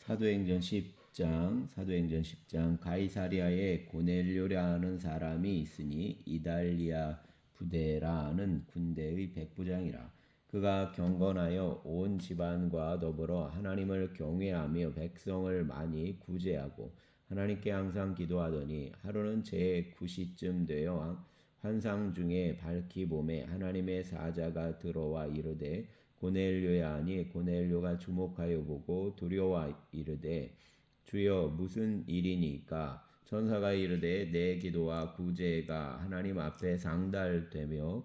사도행전 10장 가이사랴에 고넬료라는 사람이 있으니 이달리아 부대라는 군대의 백부장이라. 그가 경건하여 온 집안과 더불어 하나님을 경외하며 백성을 많이 구제하고 하나님께 항상 기도하더니 하루는 제9시쯤 되어 환상 중에 밝히 봄에 하나님의 사자가 들어와 이르되 고넬료야 하니 고넬료가 주목하여 보고 두려워 이르되 주여 무슨 일이니까? 천사가 이르되 내 기도와 구제가 하나님 앞에 상달되며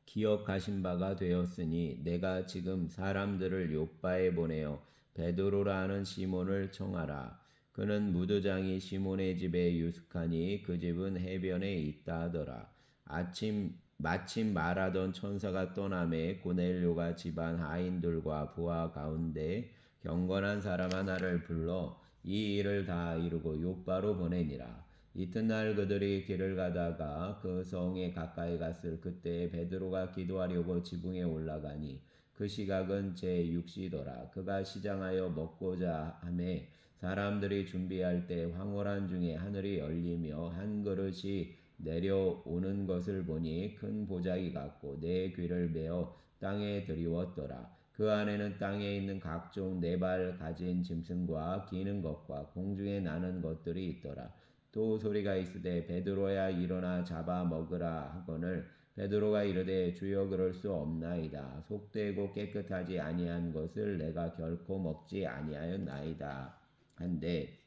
기억하신 바가 되었으니 내가 지금 사람들을 욥바에 보내어 베드로라 하는 시몬을 청하라. 그는 무도장이 시몬의 집에 유숙하니 그 집은 해변에 있다 하더라. 마침 말하던 천사가 떠나매 고넬료가 집안 하인들과 부하 가운데 경건한 사람 하나를 불러 이 일을 다 이루고 욥바로 보내니라. 이튿날 그들이 길을 가다가 그 성에 가까이 갔을 그때에 베드로가 기도하려고 지붕에 올라가니 그 시각은 제6시더라. 그가 시장하여 먹고자 하매 사람들이 준비할 때 황홀한 중에 하늘이 열리며 한 그릇이 내려오는 것을 보니 큰 보자기 같고 네 귀를 메어 땅에 들이웠더라. 그 안에는 땅에 있는 각종 네 발 가진 짐승과 기는 것과 공중에 나는 것들이 있더라. 또 소리가 있으되 베드로야 일어나 잡아 먹으라 하거늘 베드로가 이르되 주여 그럴 수 없나이다. 속되고 깨끗하지 아니한 것을 내가 결코 먹지 아니하였나이다 한데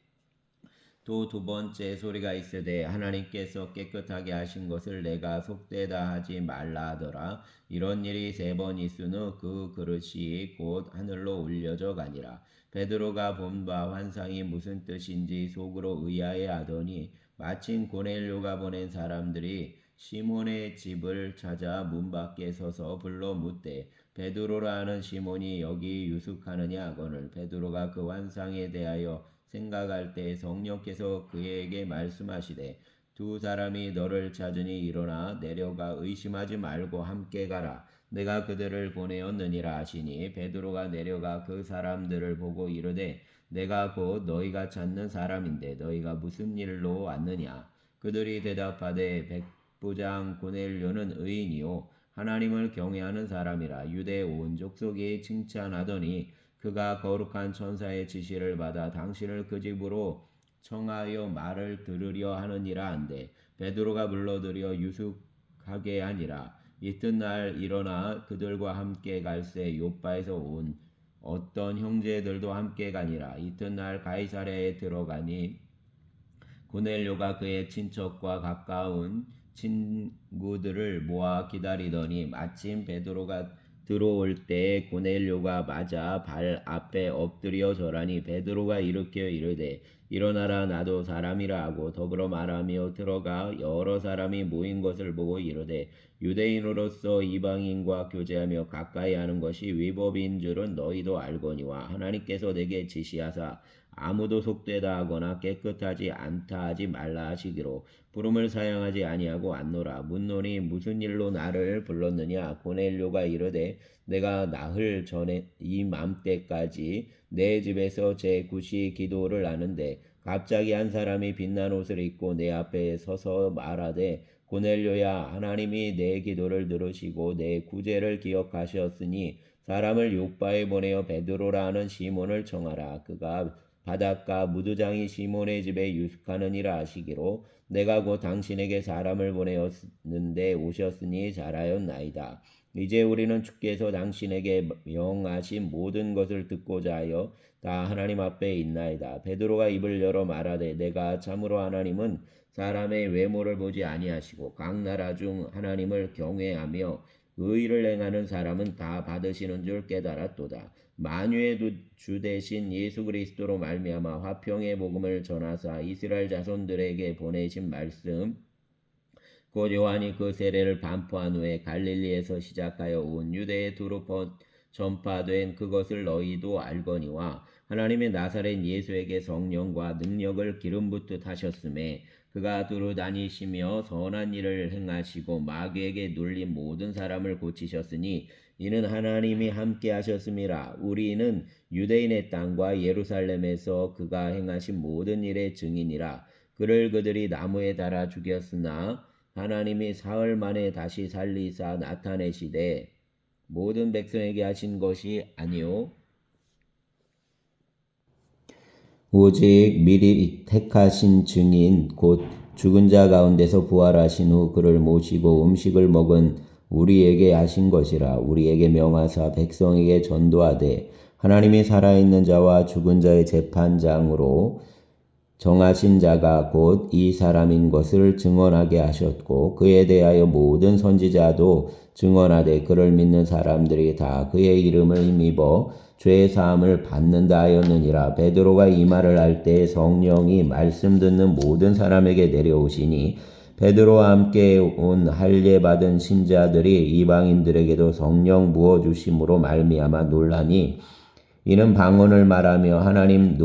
또 두 번째 소리가 있으되 하나님께서 깨끗하게 하신 것을 내가 속되다 하지 말라 하더라. 이런 일이 3번 있으므 그 그릇이 곧 하늘로 올려져 가니라. 베드로가 본 바 환상이 무슨 뜻인지 속으로 의아해하더니 마침 고넬료가 보낸 사람들이 시몬의 집을 찾아 문 밖에 서서 불러 묻되 베드로라 하는 시몬이 여기 유숙하느냐 하거늘 베드로가 그 환상에 대하여 생각할 때 성령께서 그에게 말씀하시되 두 사람이 너를 찾으니 일어나 내려가 의심하지 말고 함께 가라. 내가 그들을 보내었느니라 하시니 베드로가 내려가 그 사람들을 보고 이르되 내가 곧 너희가 찾는 사람인데 너희가 무슨 일로 왔느냐? 그들이 대답하되 백부장 고넬료는 의인이요 하나님을 경외하는 사람이라 유대 온 족속이 칭찬하더니 그가 거룩한 천사의 지시를 받아 당신을 그 집으로 청하여 말을 들으려 하느니라 한데 베드로가 불러들여 유숙하게 하니라. 이튿날 일어나 그들과 함께 갈새 욥바에서 온 어떤 형제들도 함께 가니라. 이튿날 가이사랴에 들어가니 고넬료가 그의 친척과 가까운 친구들을 모아 기다리더니 마침 베드로가 들어올 때 고넬료가 맞아 발 앞에 엎드려 절하니 베드로가 일으켜 이르되 일어나라 나도 사람이라 하고 더불어 말하며 들어가 여러 사람이 모인 것을 보고 이르되 유대인으로서 이방인과 교제하며 가까이 하는 것이 위법인 줄은 너희도 알거니와 하나님께서 내게 지시하사 아무도 속되다 하거나 깨끗하지 않다 하지 말라 하시기로 부름을 사양하지 아니하고 안노라. 묻노니 무슨 일로 나를 불렀느냐? 고넬료가 이르되 내가 나흘 전에 이맘때까지 내 집에서 제9시 기도를 하는데 갑자기 한 사람이 빛난 옷을 입고 내 앞에 서서 말하되 고넬료야 하나님이 내 기도를 들으시고 내 구제를 기억하셨으니 사람을 욥바에 보내어 베드로라 하는 시몬을 청하라. 그가 바닷가 무두장이 시몬의 집에 유숙하느니라 하시기로 내가 곧 당신에게 사람을 보내었는데 오셨으니 잘하였나이다. 이제 우리는 주께서 당신에게 명하신 모든 것을 듣고자 하여 다 하나님 앞에 있나이다. 베드로가 입을 열어 말하되 내가 참으로 하나님은 사람의 외모를 보지 아니하시고 각 나라 중 하나님을 경외하며 의를 행하는 사람은 다 받으시는 줄 깨달았도다. 만유의 주 되신 예수 그리스도로 말미암아 화평의 복음을 전하사 이스라엘 자손들에게 보내신 말씀 곧 요한이 그 세례를 반포한 후에 갈릴리에서 시작하여 온 유대에 두루 전파된 그것을 너희도 알거니와 하나님의 나사렛 예수에게 성령과 능력을 기름 붓듯 하셨음에 그가 두루 다니시며 선한 일을 행하시고 마귀에게 눌린 모든 사람을 고치셨으니 이는 하나님이 함께 하셨음이라. 우리는 유대인의 땅과 예루살렘에서 그가 행하신 모든 일의 증인이라. 그를 그들이 나무에 달아 죽였으나 하나님이 사흘 만에 다시 살리사 나타내시되 모든 백성에게 하신 것이 아니요 오직 미리 택하신 증인 곧 죽은 자 가운데서 부활하신 후 그를 모시고 음식을 먹은 우리에게 하신 것이라. 우리에게 명하사 백성에게 전도하되 하나님이 살아있는 자와 죽은 자의 재판장으로 정하신 자가 곧 이 사람인 것을 증언하게 하셨고 그에 대하여 모든 선지자도 증언하되 그를 믿는 사람들이 다 그의 이름을 힘입어 죄 사함을 받는다 하였느니라. 베드로가 이 말을 할 때 성령이 말씀 듣는 모든 사람에게 내려오시니 베드로와 함께 온 할례 받은 신자들이 이방인들에게도 성령 부어 주심으로 말미암아 놀라니 이는 방언을 말하며 하나님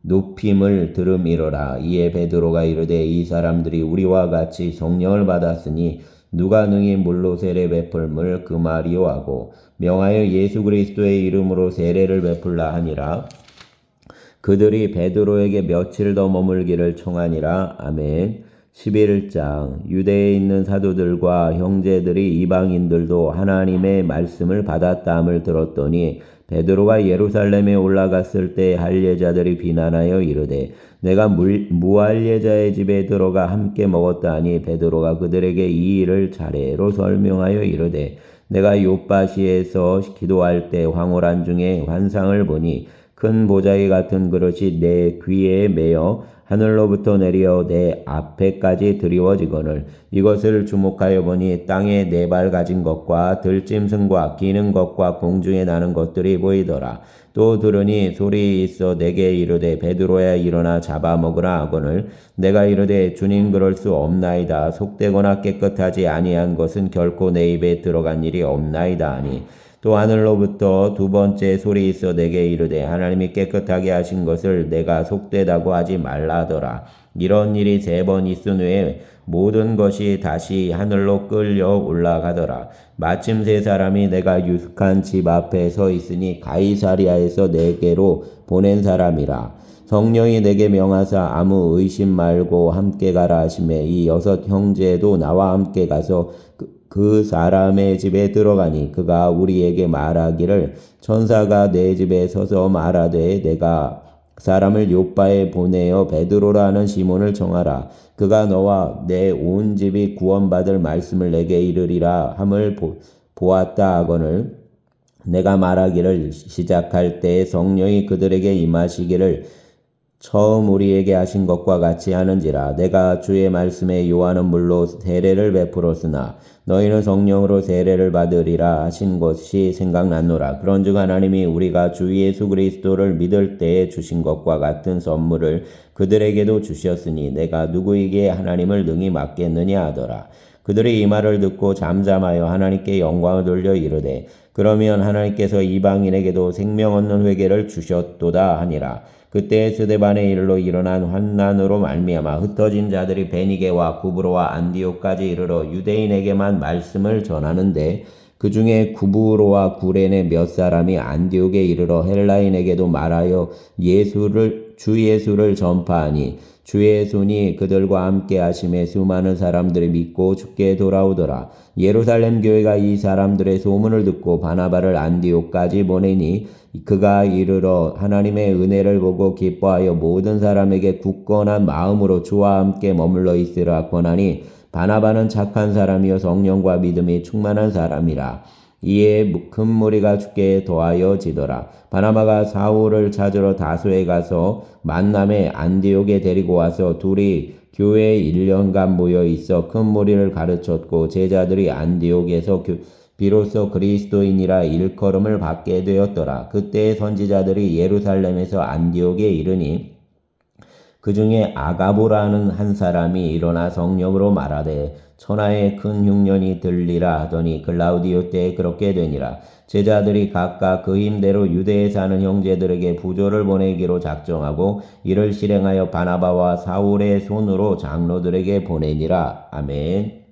높임을 들음이로라. 이에 베드로가 이르되 이 사람들이 우리와 같이 성령을 받았으니 누가 능히 물로 세례 베풀물 그 말이요 하고 명하여 예수 그리스도의 이름으로 세례를 베풀라 하니라. 그들이 베드로에게 며칠 더 머물기를 청하니라. 아멘. 11장 유대에 있는 사도들과 형제들이 이방인들도 하나님의 말씀을 받았다함을 들었더니 베드로가 예루살렘에 올라갔을 때 할례자들이 비난하여 이르되 내가 무할례자의 집에 들어가 함께 먹었다 하니 베드로가 그들에게 이 일을 차례로 설명하여 이르되 내가 요빠시에서 기도할 때 황홀한 중에 환상을 보니 큰 보자기 같은 그릇이 내 귀에 매어 하늘로부터 내려 내 앞에까지 드리워지거늘 이것을 주목하여 보니 땅에 네 발 가진 것과 들짐승과 기는 것과 공중에 나는 것들이 보이더라. 또 들으니 소리 있어 내게 이르되 베드로야 일어나 잡아먹으라 하거늘 내가 이르되 주님 그럴 수 없나이다. 속되거나 깨끗하지 아니한 것은 결코 내 입에 들어간 일이 없나이다 하니 또 하늘로부터 두 번째 소리 있어 내게 이르되 하나님이 깨끗하게 하신 것을 내가 속되다고 하지 말라더라. 이런 일이 3번 있은 후에 모든 것이 다시 하늘로 끌려 올라가더라. 마침 3사람이 내가 유숙한 집 앞에 서 있으니 가이사리아에서 내게로 보낸 사람이라. 성령이 내게 명하사 아무 의심 말고 함께 가라 하시매 이 6 형제도 나와 함께 가서 그 사람의 집에 들어가니 그가 우리에게 말하기를 천사가 내 집에 서서 말하되 내가 사람을 요빠에 보내어 베드로라 하는 시몬을 청하라. 그가 너와 내 온 집이 구원받을 말씀을 내게 이르리라 함을 보았다 하거늘 내가 말하기를 시작할 때 성령이 그들에게 임하시기를 처음 우리에게 하신 것과 같이 하는지라. 내가 주의 말씀에 요한은 물로 세례를 베풀었으나 너희는 성령으로 세례를 받으리라 하신 것이 생각났노라. 그런즉 하나님이 우리가 주 예수 그리스도를 믿을 때에 주신 것과 같은 선물을 그들에게도 주셨으니 내가 누구에게 하나님을 능히 맡겠느냐 하더라. 그들이 이 말을 듣고 잠잠하여 하나님께 영광을 돌려 이르되 그러면 하나님께서 이방인에게도 생명 얻는 회개를 주셨도다 하니라. 그때 스데반의 일로 일어난 환난으로 말미암아 흩어진 자들이 베니게와 구브로와 안디옥까지 이르러 유대인에게만 말씀을 전하는데 그 중에 구브로와 구레네 몇 사람이 안디옥에 이르러 헬라인에게도 말하여 주 예수를 전파하니 주의 손이 그들과 함께 하심에 수많은 사람들이 믿고 주께 돌아오더라. 예루살렘 교회가 이 사람들의 소문을 듣고 바나바를 안디옥까지 보내니 그가 이르러 하나님의 은혜를 보고 기뻐하여 모든 사람에게 굳건한 마음으로 주와 함께 머물러 있으라 권하니 바나바는 착한 사람이요 성령과 믿음이 충만한 사람이라. 이에 큰 무리가 주께 더하여 지더라. 바나바가 사울을 찾으러 다소에 가서 만남에 안디옥에 데리고 와서 둘이 교회에 1년간 모여 있어 큰 무리를 가르쳤고 제자들이 안디옥에서 비로소 그리스도인이라 일컬음을 받게 되었더라. 그때 선지자들이 예루살렘에서 안디옥에 이르니 그 중에 아가보라는 한 사람이 일어나 성령으로 말하되 천하에 큰 흉년이 들리라 하더니 글라우디오 때에 그렇게 되니라. 제자들이 각각 그 힘대로 유대에 사는 형제들에게 부조를 보내기로 작정하고 이를 실행하여 바나바와 사울의 손으로 장로들에게 보내니라. 아멘.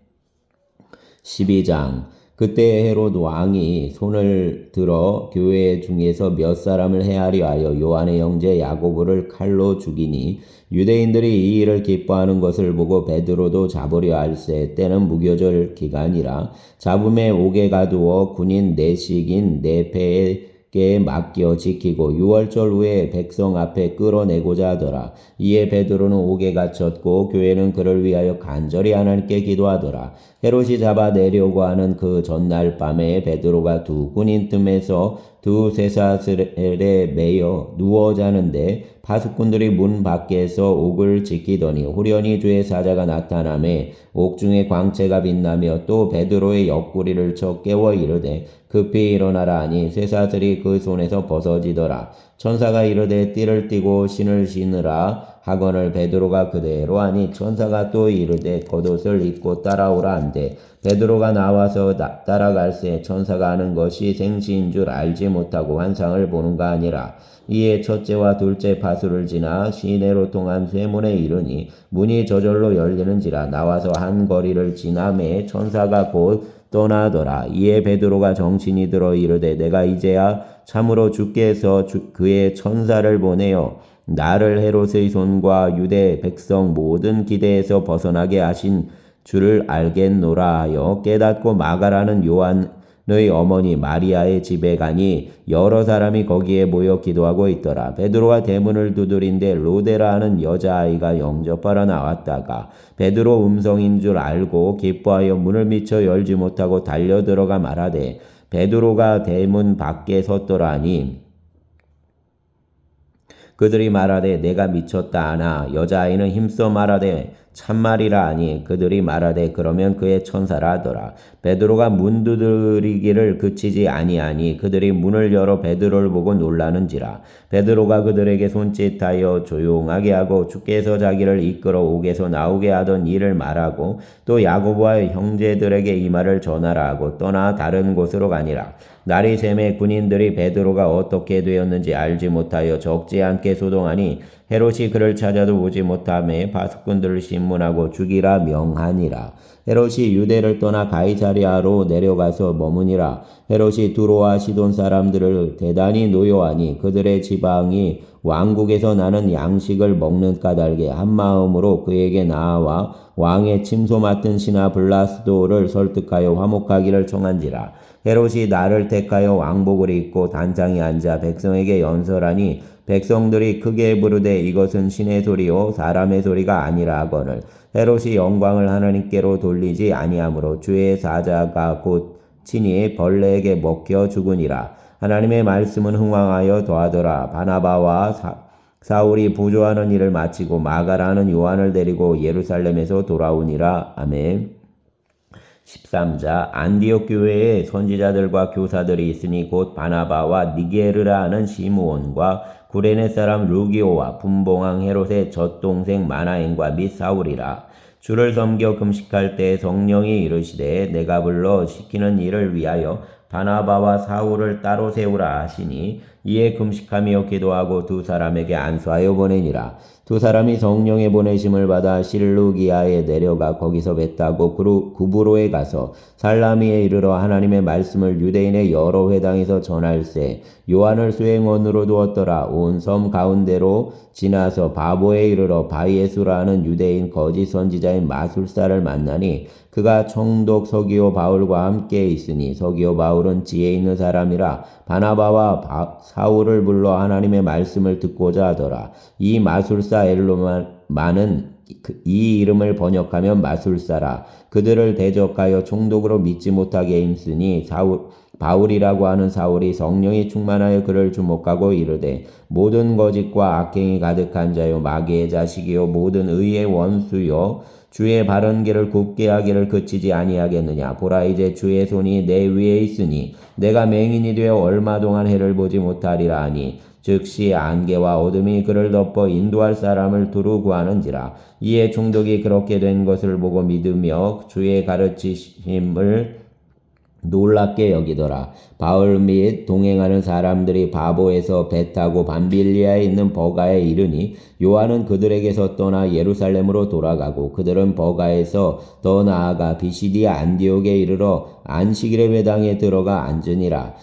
12장 그때 헤롯 왕이 손을 들어 교회 중에서 몇 사람을 헤아려 하여 요한의 형제 야고보를 칼로 죽이니 유대인들이 이 일을 기뻐하는 것을 보고 베드로도 잡으려 할세. 때는 무교절 기간이라 잡음에 옥에 가두어 군인 내식인 내패에게 맡겨 지키고 유월절 후에 백성 앞에 끌어내고자 하더라. 이에 베드로는 옥에 갇혔고 교회는 그를 위하여 간절히 하나님께 기도하더라. 헤롯이 잡아내려고 하는 그 전날 밤에 베드로가 두 군인 틈에서 두 쇠사슬에 매여 누워 자는데 파수꾼들이 문 밖에서 옥을 지키더니 후련히 주의 사자가 나타나매 옥중에 광채가 빛나며 또 베드로의 옆구리를 쳐 깨워 이르되 급히 일어나라 하니 쇠사슬이 그 손에서 벗어지더라. 천사가 이르되 띠를 띠고 신을 신으라 하거늘 베드로가 그대로 하니 천사가 또 이르되 겉옷을 입고 따라오라 한대 베드로가 나와서 따라갈새 천사가 하는 것이 생시인 줄 알지 못하고 환상을 보는가 아니라 이에 첫째와 둘째 파수를 지나 시내로 통한 쇠문에 이르니 문이 저절로 열리는지라 나와서 한 거리를 지나매 천사가 곧 떠나더라. 이에 베드로가 정신이 들어 이르되 내가 이제야 참으로 주께서 그의 천사를 보내어 나를 헤롯의 손과 유대 백성 모든 기대에서 벗어나게 하신 줄을 알겠노라 하여 깨닫고 마가라는 요한의 어머니 마리아의 집에 가니 여러 사람이 거기에 모여 기도하고 있더라. 베드로가 대문을 두드린데 로데라 하는 여자아이가 영접하러 나왔다가 베드로 음성인 줄 알고 기뻐하여 문을 미쳐 열지 못하고 달려 들어가 말하되 베드로가 대문 밖에 섰더라 하니 그들이 말하되 내가 미쳤다 하나 여자아이는 힘써 말하되 참말이라 하니 그들이 말하되 그러면 그의 천사라 하더라. 베드로가 문 두드리기를 그치지 아니하니 그들이 문을 열어 베드로를 보고 놀라는지라. 베드로가 그들에게 손짓하여 조용하게 하고 주께서 자기를 이끌어 옥에서 나오게 하던 일을 말하고 또 야고보와 형제들에게 이 말을 전하라 하고 떠나 다른 곳으로 가니라. 날이 새매 군인들이 베드로가 어떻게 되었는지 알지 못하여 적지 않게 소동하니 헤롯이 그를 찾아도 오지 못하매 파수꾼들을 신문하고 죽이라 명하니라. 헤롯이 유대를 떠나 가이사랴로 내려가서 머무니라. 헤롯이 두로와 시돈 사람들을 대단히 노여하니 그들의 지방이 왕국에서 나는 양식을 먹는 까닭에 한마음으로 그에게 나아와 왕의 침소 맡은 신하 블라스도를 설득하여 화목하기를 청한지라. 헤롯이 나를 택하여 왕복을 입고 단장에 앉아 백성에게 연설하니 백성들이 크게 부르되 이것은 신의 소리요 사람의 소리가 아니라 하거늘 헤롯이 영광을 하나님께로 돌리지 아니하므로 주의 사자가 곧 친히 벌레에게 먹혀 죽으니라. 하나님의 말씀은 흥왕하여 더하더라. 바나바와 사울이 부조하는 일을 마치고 마가라는 요한을 데리고 예루살렘에서 돌아오니라. 아멘. 13자 안디옥 교회에 선지자들과 교사들이 있으니 곧 바나바와 니게르라 하는 시므온과 구레네 사람 루기오와 분봉왕 헤롯의 젖동생 마나엔과 및 사울이라. 주를 섬겨 금식할 때 성령이 이르시되 내가 불러 시키는 일을 위하여 바나바와 사울을 따로 세우라 하시니 이에 금식하며 기도하고 두 사람에게 안수하여 보내니라. 두 사람이 성령의 보내심을 받아 실루기아에 내려가 거기서 배 타고 구브로에 가서 살라미에 이르러 하나님의 말씀을 유대인의 여러 회당에서 전할세. 요한을 수행원으로 두었더라. 온 섬 가운데로 지나서 바보에 이르러 바이에수라 하는 유대인 거짓 선지자인 마술사를 만나니 그가 총독 서기오 바울과 함께 있으니 서기오 바울은 지혜 있는 사람이라 바나바와 사울을 불러 하나님의 말씀을 듣고자 하더라. 이 마술사 엘로마는 이 이름을 번역하면 마술사라. 그들을 대적하여 총독으로 믿지 못하게 힘쓰니 바울이라고 하는 사울이 성령이 충만하여 그를 주목하고 이르되 모든 거짓과 악행이 가득한 자요 마귀의 자식이요 모든 의의 원수요 주의 바른 길을 굽게 하기를 그치지 아니하겠느냐. 보라 이제 주의 손이 내 위에 있으니 내가 맹인이 되어 얼마 동안 해를 보지 못하리라 하니 즉시 안개와 어둠이 그를 덮어 인도할 사람을 두루 구하는지라. 이에 총독이 그렇게 된 것을 보고 믿으며 주의 가르치심을 놀랍게 여기더라. 바울 및 동행하는 사람들이 바보에서 배 타고 밤빌리아에 있는 버가에 이르니 요한은 그들에게서 떠나 예루살렘으로 돌아가고 그들은 버가에서 더 나아가 비시디아 안디옥에 이르러 안식일의 회당에 들어가 앉으니라.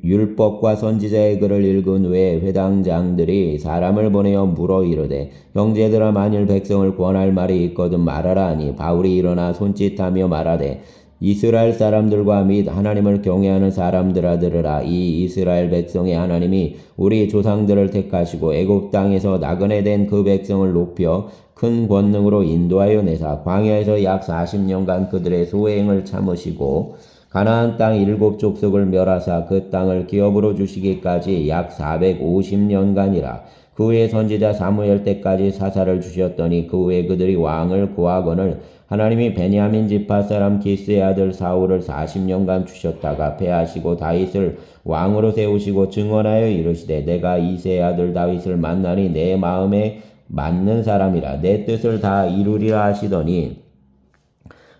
율법과 선지자의 글을 읽은 후에 회당장들이 사람을 보내어 물어 이르되 형제들아 만일 백성을 권할 말이 있거든 말하라 하니 바울이 일어나 손짓하며 말하되 이스라엘 사람들과 및 하나님을 경외하는 사람들아 들으라. 이 이스라엘 백성의 하나님이 우리 조상들을 택하시고 애굽 땅에서 나그네 된 그 백성을 높여 큰 권능으로 인도하여 내사 광야에서 약 40년간 그들의 소행을 참으시고 가나안 땅 7족속을 멸하사 그 땅을 기업으로 주시기까지 약 450년간이라. 그 후에 선지자 사무엘 때까지 사사를 주셨더니 그 후에 그들이 왕을 구하거늘 하나님이 베냐민 지파 사람 기스의 아들 사울을 40년간 주셨다가 패하시고 다윗을 왕으로 세우시고 증언하여 이르시되 내가 이새의 아들 다윗을 만나니 내 마음에 맞는 사람이라 내 뜻을 다 이루리라 하시더니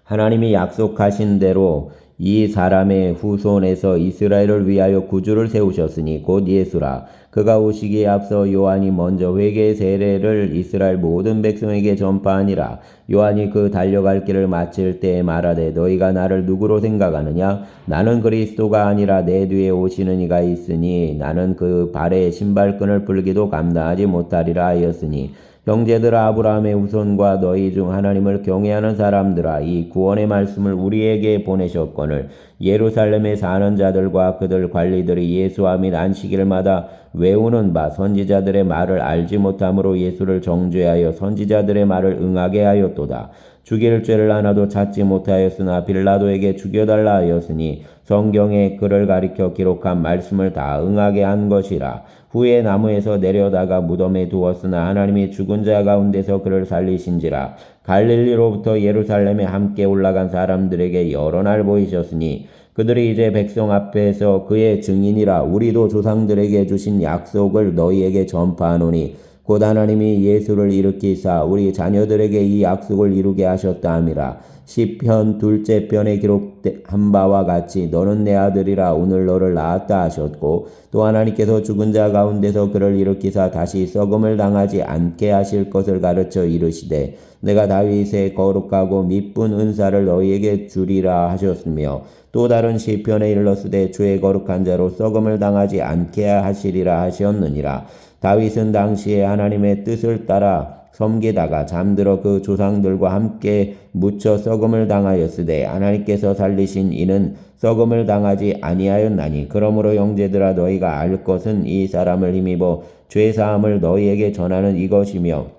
하나님이 약속하신 대로 이 사람의 후손에서 이스라엘을 위하여 구주를 세우셨으니 곧 예수라. 그가 오시기에 앞서 요한이 먼저 회개의 세례를 이스라엘 모든 백성에게 전파하니라. 요한이 그 달려갈 길을 마칠 때에 말하되 너희가 나를 누구로 생각하느냐? 나는 그리스도가 아니라 내 뒤에 오시는 이가 있으니 나는 그 발에 신발끈을 풀기도 감당하지 못하리라 하였으니 형제들아 아브라함의 후손과 너희 중 하나님을 경외하는 사람들아 이 구원의 말씀을 우리에게 보내셨거늘 예루살렘에 사는 자들과 그들 관리들이 예수와 및 안식일마다 외우는 바 선지자들의 말을 알지 못함으로 예수를 정죄하여 선지자들의 말을 응하게 하였도다. 죽일 죄를 하나도 찾지 못하였으나 빌라도에게 죽여달라 하였으니 성경에 그를 가리켜 기록한 말씀을 다 응하게 한 것이라. 후에 나무에서 내려다가 무덤에 두었으나 하나님이 죽은 자 가운데서 그를 살리신지라. 갈릴리로부터 예루살렘에 함께 올라간 사람들에게 여러 날 보이셨으니 그들이 이제 백성 앞에서 그의 증인이라. 우리도 조상들에게 주신 약속을 너희에게 전파하노니 곧 하나님이 예수를 일으키사 우리 자녀들에게 이 약속을 이루게 하셨다 함이라. 시편 2째 편에 기록한 바와 같이 너는 내 아들이라 오늘 너를 낳았다 하셨고 또 하나님께서 죽은 자 가운데서 그를 일으키사 다시 썩음을 당하지 않게 하실 것을 가르쳐 이르시되 내가 다윗의 거룩하고 미쁜 은사를 너희에게 주리라 하셨으며 또 다른 시편에 일렀으되 주의 거룩한 자로 썩음을 당하지 않게 하시리라 하셨느니라. 다윗은 당시에 하나님의 뜻을 따라 섬기다가 잠들어 그 조상들과 함께 묻혀 썩음을 당하였으되 하나님께서 살리신 이는 썩음을 당하지 아니하였나니 그러므로 형제들아 너희가 알 것은 이 사람을 힘입어 죄사함을 너희에게 전하는 이것이며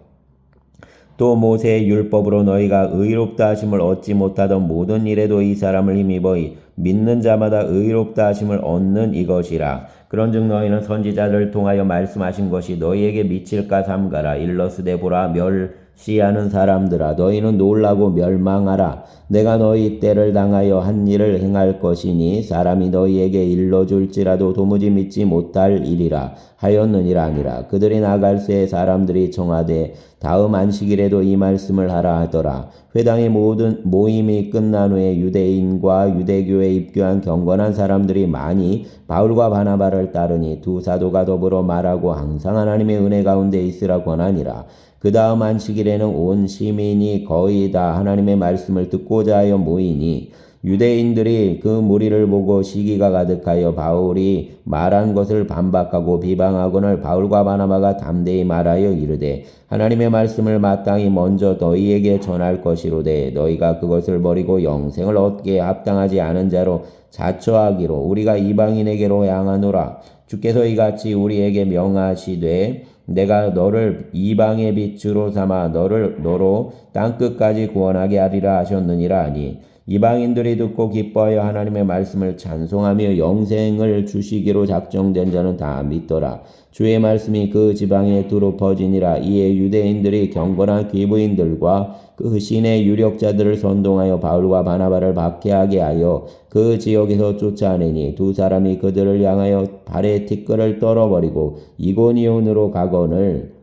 또 모세의 율법으로 너희가 의롭다 하심을 얻지 못하던 모든 일에도 이 사람을 힘입어 믿는 자마다 의롭다 하심을 얻는 이것이라. 그런즉 너희는 선지자들을 통하여 말씀하신 것이 너희에게 미칠까 삼가라. 일러스되 보라 멸시하는 사람들아 너희는 놀라고 멸망하라. 내가 너희 때를 당하여 한 일을 행할 것이니 사람이 너희에게 일러줄지라도 도무지 믿지 못할 일이라 하였느니라 하니라. 그들이 나갈 새에 사람들이 청하되 다음 안식일에도 이 말씀을 하라 하더라. 회당의 모든 모임이 끝난 후에 유대인과 유대교에 입교한 경건한 사람들이 많이 바울과 바나바를 따르니 두 사도가 더불어 말하고 항상 하나님의 은혜 가운데 있으라 권하니라. 그 다음 안식일에는 온 시민이 거의 다 하나님의 말씀을 듣고자 하여 모이니 유대인들이 그 무리를 보고 시기가 가득하여 바울이 말한 것을 반박하고 비방하거늘 바울과 바나바가 담대히 말하여 이르되 하나님의 말씀을 마땅히 먼저 너희에게 전할 것이로되 너희가 그것을 버리고 영생을 얻기에 합당하지 않은 자로 자처하기로 우리가 이방인에게로 향하노라. 주께서 이같이 우리에게 명하시되 내가 너를 이방의 빛으로 삼아 너로 땅끝까지 구원하게 하리라 하셨느니라 하니 이방인들이 듣고 기뻐하여 하나님의 말씀을 찬송하며 영생을 주시기로 작정된 자는 다 믿더라. 주의 말씀이 그 지방에 두루 퍼지니라. 이에 유대인들이 경건한 귀부인들과 그 신의 유력자들을 선동하여 바울과 바나바를 박해하게 하여 그 지역에서 쫓아내니 두 사람이 그들을 향하여 발에 티끌을 떨어버리고 이고니온으로 가거늘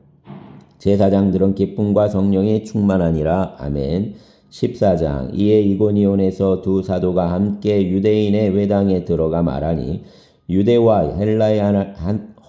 제사장들은 기쁨과 성령이 충만하니라. 아멘. 14장. 이에 이고니온에서 두 사도가 함께 유대인의 회당에 들어가 말하니 유대와 헬라의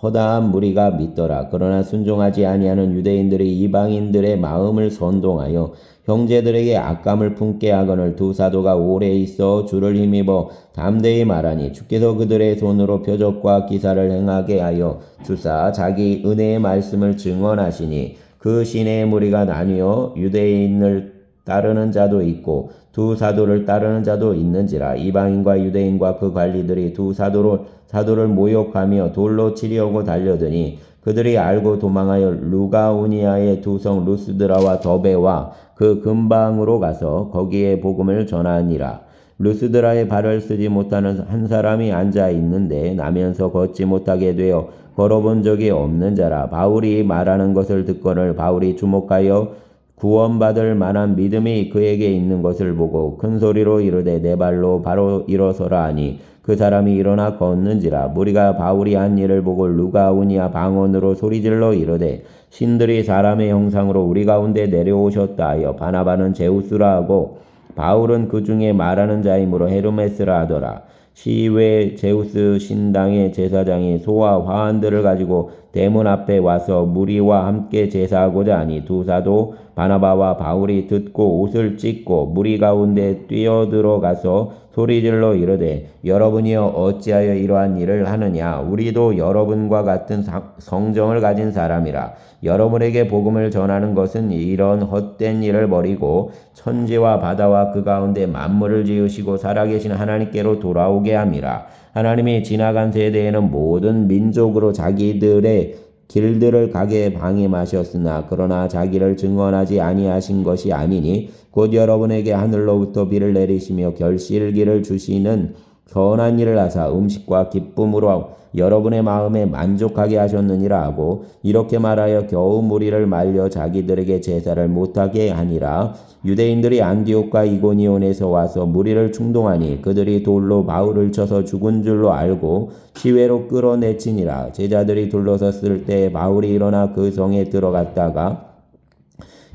허다한 무리가 믿더라. 그러나 순종하지 아니하는 유대인들이 이방인들의 마음을 선동하여 형제들에게 악감을 품게 하거늘 두 사도가 오래 있어 주를 힘입어 담대히 말하니 주께서 그들의 손으로 표적과 기사를 행하게 하여 주사 자기 은혜의 말씀을 증언하시니 그 시내의 무리가 나뉘어 유대인을 따르는 자도 있고 두 사도를 따르는 자도 있는지라. 이방인과 유대인과 그 관리들이 두 사도를 모욕하며 돌로 치려고 달려드니 그들이 알고 도망하여 루가오니아의 두 성 루스드라와 더베와 그 근방으로 가서 거기에 복음을 전하니라. 루스드라에 발을 쓰지 못하는 한 사람이 앉아 있는데 나면서 걷지 못하게 되어 걸어본 적이 없는 자라. 바울이 말하는 것을 듣거늘 바울이 주목하여 구원받을 만한 믿음이 그에게 있는 것을 보고 큰 소리로 이르되 내 발로 바로 일어서라 하니 그 사람이 일어나 걷는지라. 무리가 바울이 한 일을 보고 루가오니아 방언으로 소리질러 이르되 신들이 사람의 형상으로 우리 가운데 내려오셨다 하여 바나바는 제우스라 하고 바울은 그 중에 말하는 자이므로 헤르메스라 하더라. 시외 제우스 신당의 제사장이 소와 화환들을 가지고 대문 앞에 와서 무리와 함께 제사하고자 하니 두 사도 바나바와 바울이 듣고 옷을 찢고 무리 가운데 뛰어들어가서 소리질러 이르되 여러분이여 어찌하여 이러한 일을 하느냐. 우리도 여러분과 같은 성정을 가진 사람이라. 여러분에게 복음을 전하는 것은 이런 헛된 일을 버리고 천지와 바다와 그 가운데 만물을 지으시고 살아계신 하나님께로 돌아오게 함이라. 하나님이 지나간 세대에는 모든 민족으로 자기들의 길들을 가게 방임하셨으나 그러나 자기를 증언하지 아니하신 것이 아니니 곧 여러분에게 하늘로부터 비를 내리시며 결실기를 주시는 선한 일을 하사 음식과 기쁨으로 여러분의 마음에 만족하게 하셨느니라 하고 이렇게 말하여 겨우 무리를 말려 자기들에게 제사를 못하게 하니라. 유대인들이 안디옥과 이고니온에서 와서 무리를 충동하니 그들이 돌로 바울을 쳐서 죽은 줄로 알고 시외로 끌어내치니라. 제자들이 둘러섰을 때 바울이 일어나 그 성에 들어갔다가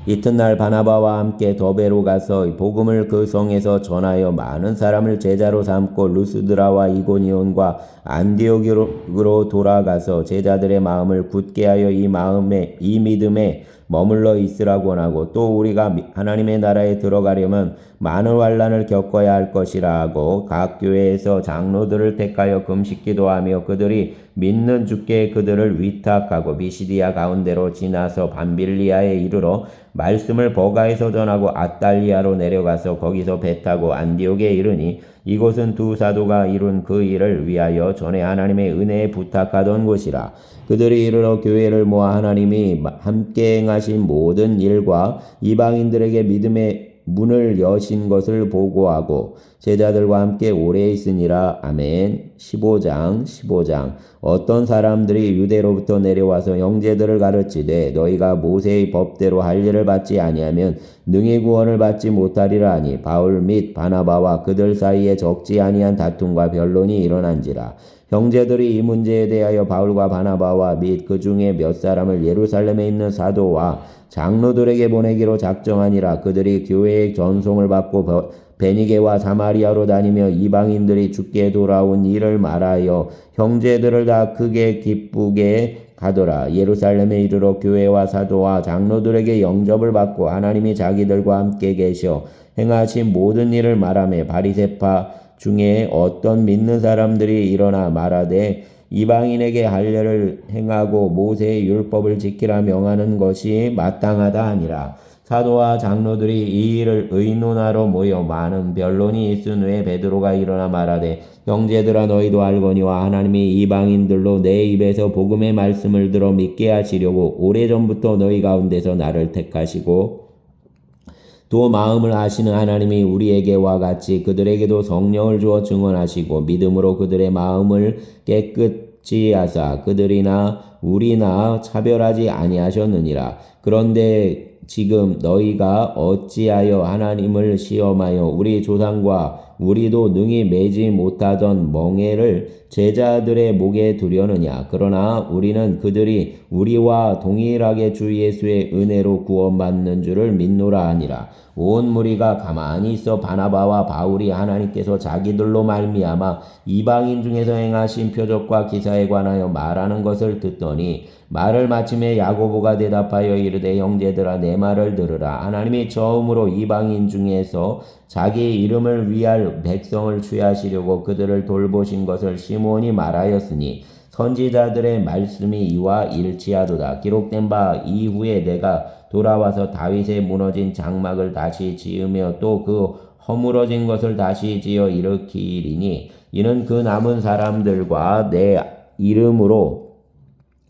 이튿날 바나바와 함께 더베로 가서 복음을 그 성에서 전하여 많은 사람을 제자로 삼고 루스드라와 이고니온과 안디옥으로 돌아가서 제자들의 마음을 굳게 하여 이 믿음에 머물러 있으라고 원하고 또 우리가 하나님의 나라에 들어가려면 많은 환난을 겪어야 할 것이라 하고 각 교회에서 장로들을 택하여 금식기도하며 그들이 믿는 주께 그들을 위탁하고 비시디아 가운데로 지나서 밤빌리아에 이르러 말씀을 버가에서 전하고 아달리아로 내려가서 거기서 배 타고 안디옥에 이르니 이곳은 두 사도가 이룬 그 일을 위하여 전에 하나님의 은혜에 부탁하던 곳이라. 그들이 이르러 교회를 모아 하나님이 함께 행하신 모든 일과 이방인들에게 믿음의 문을 여신 것을 보고하고 제자들과 함께 오래 있으니라. 아멘. 15장. 어떤 사람들이 유대로부터 내려와서 형제들을 가르치되 너희가 모세의 법대로 할 일을 받지 아니하면 능히 구원을 받지 못하리라 하니 바울 및 바나바와 그들 사이에 적지 아니한 다툼과 변론이 일어난지라. 형제들이 이 문제에 대하여 바울과 바나바와 및 그 중에 몇 사람을 예루살렘에 있는 사도와 장로들에게 보내기로 작정하니라. 그들이 교회의 전송을 받고 베니게와 사마리아로 다니며 이방인들이 주께 돌아온 일을 말하여 형제들을 다 크게 기쁘게 하더라. 예루살렘에 이르러 교회와 사도와 장로들에게 영접을 받고 하나님이 자기들과 함께 계셔 행하신 모든 일을 말하며 바리새파 중에 어떤 믿는 사람들이 일어나 말하되 이방인에게 할 일을 행하고 모세의 율법을 지키라 명하는 것이 마땅하다 하니라. 사도와 장로들이 이 일을 의논하러 모여 많은 변론이 있은 후에 베드로가 일어나 말하되 형제들아 너희도 알거니와 하나님이 이방인들로 내 입에서 복음의 말씀을 들어 믿게 하시려고 오래전부터 너희 가운데서 나를 택하시고 또 마음을 아시는 하나님이 우리에게와 같이 그들에게도 성령을 주어 증언하시고 믿음으로 그들의 마음을 깨끗이 하사 그들이나 우리나 차별하지 아니하셨느니라. 그런데 지금 너희가 어찌하여 하나님을 시험하여 우리 조상과 우리도 능히 매지 못하던 멍에를 제자들의 목에 두려느냐. 그러나 우리는 그들이 우리와 동일하게 주 예수의 은혜로 구원받는 줄을 믿노라 하니라. 온 무리가 가만히 있어 바나바와 바울이 하나님께서 자기들로 말미암아 이방인 중에서 행하신 표적과 기사에 관하여 말하는 것을 듣더니 말을 마침에 야고보가 대답하여 이르되 형제들아 내 말을 들으라. 하나님이 처음으로 이방인 중에서 자기 이름을 위할 백성을 취하시려고 그들을 돌보신 것을 시몬이 말하였으니 선지자들의 말씀이 이와 일치하도다. 기록된 바 이후에 내가 돌아와서 다윗의 무너진 장막을 다시 지으며 또 그 허물어진 것을 다시 지어 일으키리니 이는 그 남은 사람들과 내 이름으로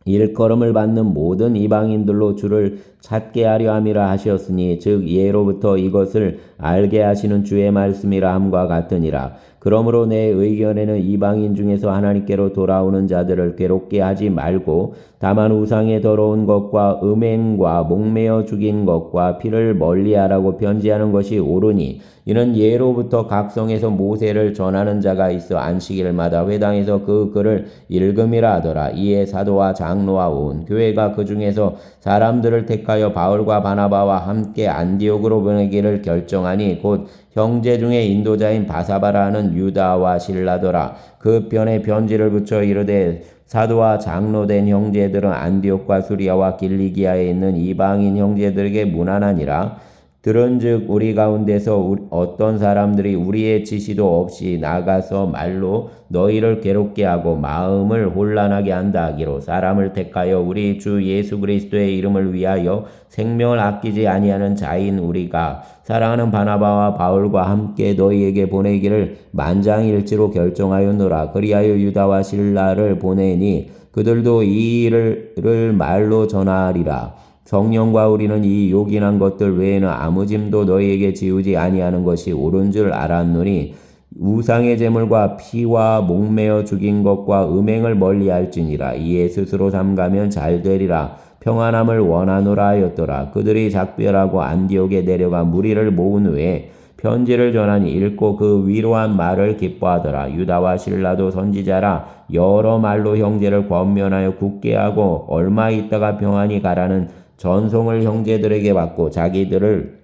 일컬음을 받는 모든 이방인들로 주를 찾게 하려 함이라 하셨으니 즉 예로부터 이것을 알게 하시는 주의 말씀이라 함과 같으니라. 그러므로 내 의견에는 이방인 중에서 하나님께로 돌아오는 자들을 괴롭게 하지 말고 다만 우상의 더러운 것과 음행과 목매어 죽인 것과 피를 멀리하라고 편지하는 것이 옳으니 이는 예로부터 각성에서 모세를 전하는 자가 있어 안식일마다 회당에서 그 글을 읽음이라 하더라. 이에 사도와 장로와 온 교회가 그 중에서 사람들을 택하여 바울과 바나바와 함께 안디옥으로 보내기를 결정하니 곧 형제 중에 인도자인 바사바라는 유다와 실라더라. 그 편에 편지를 붙여 이르되 사도와 장로된 형제들은 안디옥과 수리아와 길리기아에 있는 이방인 형제들에게 문안하니라. 들은즉 우리 가운데서 어떤 사람들이 우리의 지시도 없이 나가서 말로 너희를 괴롭게 하고 마음을 혼란하게 한다 하기로 사람을 택하여 우리 주 예수 그리스도의 이름을 위하여 생명을 아끼지 아니하는 자인 우리가 사랑하는 바나바와 바울과 함께 너희에게 보내기를 만장일치로 결정하였노라. 그리하여 유다와 실라를 보내니 그들도 이 일을 말로 전하리라. 성령과 우리는 이 요긴한 것들 외에는 아무 짐도 너희에게 지우지 아니하는 것이 옳은 줄 알았노니 우상의 제물과 피와 목매어 죽인 것과 음행을 멀리할지니라. 이에 스스로 삼가면 잘 되리라. 평안함을 원하노라 하였더라. 그들이 작별하고 안디옥에 내려가 무리를 모은 후에 편지를 전하니 읽고 그 위로한 말을 기뻐하더라. 유다와 실라도 선지자라 여러 말로 형제를 권면하여 굳게 하고 얼마 있다가 평안히 가라는 전송을 형제들에게 받고 자기를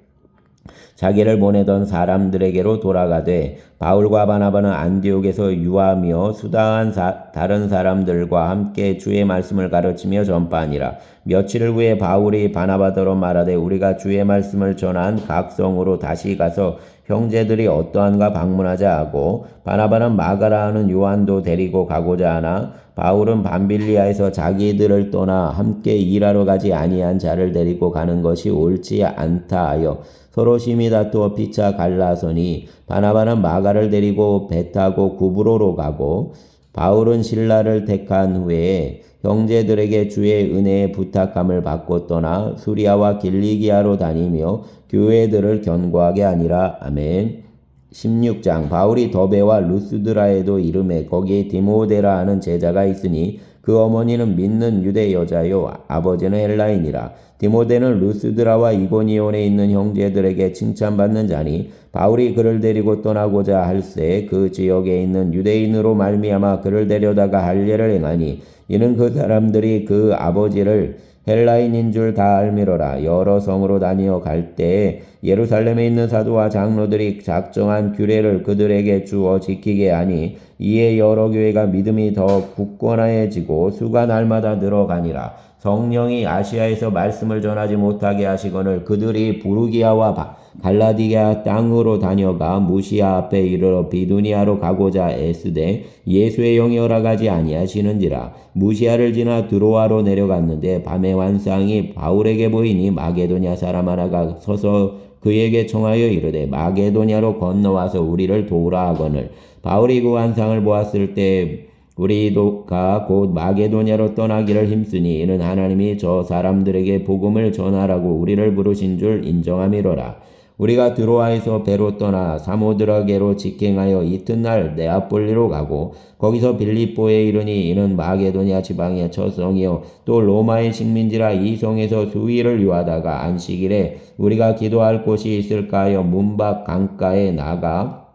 보내던 사람들에게로 돌아가되 바울과 바나바는 안디옥에서 유하며 수다한 다른 사람들과 함께 주의 말씀을 가르치며 전파하니라. 며칠 후에 바울이 바나바더러 말하되 우리가 주의 말씀을 전한 각 성으로 다시 가서 형제들이 어떠한가 방문하자 하고 바나바는 마가라 하는 요한도 데리고 가고자 하나 바울은 밤빌리아에서 자기들을 떠나 함께 일하러 가지 아니한 자를 데리고 가는 것이 옳지 않다 하여 서로 심히 다투어 피차 갈라서니 바나바는 마가를 데리고 배 타고 구브로로 가고 바울은 실라를 택한 후에 형제들에게 주의 은혜의 부탁함을 받고 떠나 수리아와 길리기아로 다니며 교회들을 견고하게 하니라. 아멘. 16장 바울이 더베와 루스드라에도 이르매 거기에 디모데라 하는 제자가 있으니 그 어머니는 믿는 유대 여자요 아버지는 헬라인이라. 디모데는 루스드라와 이고니온에 있는 형제들에게 칭찬받는 자니 바울이 그를 데리고 떠나고자 할새 그 지역에 있는 유대인으로 말미암아 그를 데려다가 할례를 행하니 이는 그 사람들이 그 아버지를 헬라인인 줄 다 알미러라. 여러 성으로 다니어 갈 때에 예루살렘에 있는 사도와 장로들이 작정한 규례를 그들에게 주어 지키게 하니 이에 여러 교회가 믿음이 더 굳건해지고 수가 날마다 늘어가니라. 성령이 아시아에서 말씀을 전하지 못하게 하시거늘 그들이 부르기아와 갈라디아 땅으로 다녀가 무시아 앞에 이르러 비두니아로 가고자 애쓰되 예수의 영이 허락하지 아니하시는지라. 무시아를 지나 드로아로 내려갔는데 밤에 환상이 바울에게 보이니 마게도냐 사람 하나가 서서 그에게 청하여 이르되 마게도냐로 건너와서 우리를 도우라 하거늘 바울이 그 환상을 보았을 때 우리가 곧 마게도냐로 떠나기를 힘쓰니 이는 하나님이 저 사람들에게 복음을 전하라고 우리를 부르신 줄 인정함이로라. 우리가 드로아에서 배로 떠나 사모드라게로 직행하여 이튿날 네아폴리로 가고 거기서 빌립보에 이르니 이는 마게도냐 지방의 첫 성이요 또 로마의 식민지라 이 성에서 수일을 유하다가 안식일에 우리가 기도할 곳이 있을까 하여 문밖 강가에 나가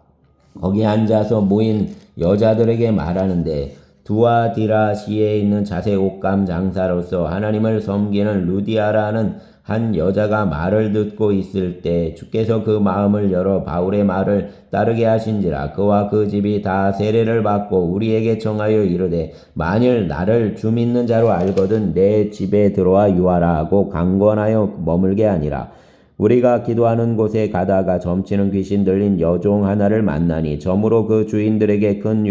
거기 앉아서 모인 여자들에게 말하는데 두아디라시에 있는 자색 옷감 장사로서 하나님을 섬기는 루디아라는 한 여자가 말을 듣고 있을 때 주께서 그 마음을 열어 바울의 말을 따르게 하신지라. 그와 그 집이 다 세례를 받고 우리에게 청하여 이르되 만일 나를 주 믿는 자로 알거든 내 집에 들어와 유하라 하고 강권하여 머물게 하니라. 우리가 기도하는 곳에 가다가 점치는 귀신 들린 여종 하나를 만나니 점으로 그 주인들에게 큰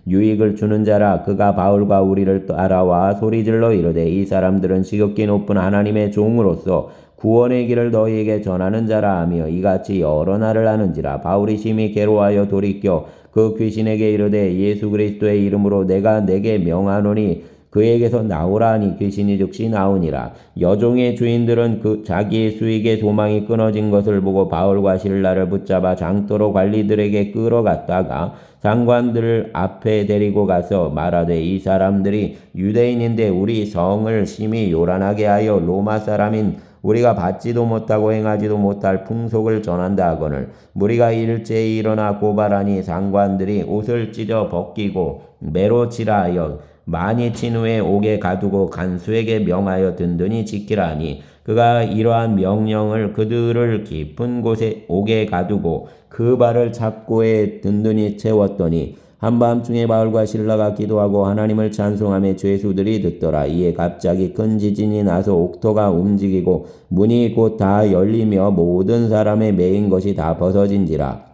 유익을 주는 자라. 그가 바울과 우리를 따라와 소리질러 이르되 이 사람들은 지극히 높은 하나님의 종으로서 구원의 길을 너희에게 전하는 자라 하며 이같이 여러 날을 하는지라. 바울이 심히 괴로워하여 돌이켜 그 귀신에게 이르되 예수 그리스도의 이름으로 내가 내게 명하노니 그에게서 나오라 하니 귀신이 즉시 나오니라. 여종의 주인들은 그 자기의 수익의 소망이 끊어진 것을 보고 바울과 실라를 붙잡아 장도로 관리들에게 끌어갔다가 장관들 앞에 데리고 가서 말하되 이 사람들이 유대인인데 우리 성을 심히 요란하게 하여 로마 사람인 우리가 받지도 못하고 행하지도 못할 풍속을 전한다 하거늘 무리가 일제히 일어나 고발하니 장관들이 옷을 찢어 벗기고 매로 치라 하여 많이 친 후에 옥에 가두고 간수에게 명하여 든든히 지키라 하니 그가 이러한 명령을 그들을 깊은 곳에 옥에 가두고 그 발을 착고에 든든히 채웠더니 한밤중에 바울과 실라가 기도하고 하나님을 찬송하며 죄수들이 듣더라. 이에 갑자기 큰 지진이 나서 옥토가 움직이고 문이 곧 다 열리며 모든 사람의 매인 것이 다 벗어진지라.